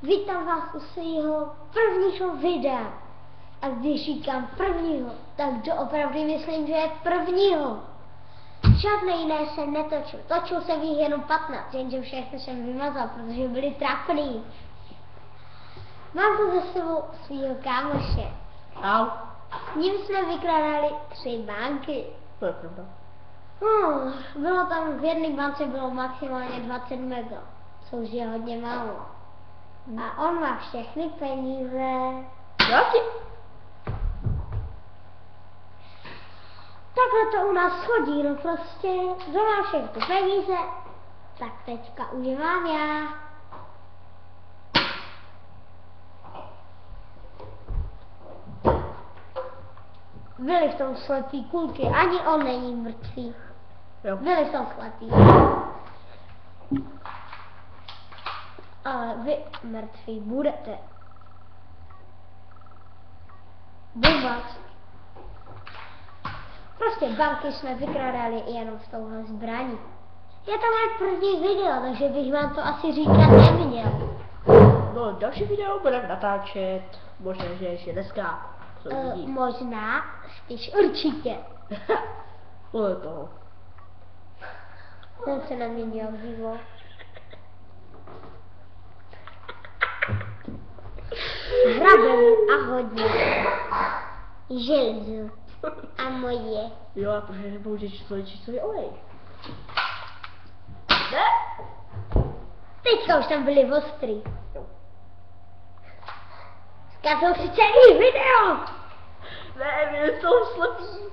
Vítám vás u svého prvního videa. A když říkám prvního, tak doopravdy myslím, že je prvního. Žádné jiné jsem netočil. Točil jsem jich jenom 15, jenže všechny jsem vymazal, protože byli trapný. Mám tu za sebou svýho kámoše. Au. S ním jsme vykrádali 3 banky. To je pravda. Bylo tam, v jedné bance bylo maximálně 20 mega, což je hodně málo. A on má všechny peníze. Jaký? Takhle to u nás chodí, no prostě, kdo má všechny peníze, tak teďka už mám já. Byly v tom slepý kulky, ani on není mrtvý. Jo. Byli v tom slepý. Ale vy mrtví budete. Bubac. Prostě banky jsme vykrádali jenom s touhle zbraní. Je to moje první video, takže bych vám to asi říkat neměl. No, další video budeme natáčet, možná, že ještě dneska. Možná, spíš určitě. Podle toho. Ten se na mě nějak díval. Hrabem a hodně. Želzu. A moje. Jo, a protože nepoužiješ číslový olej. Ne? Teďka už tam byli ostrý. Zkazil si celý video! Ne, my jsou slepí.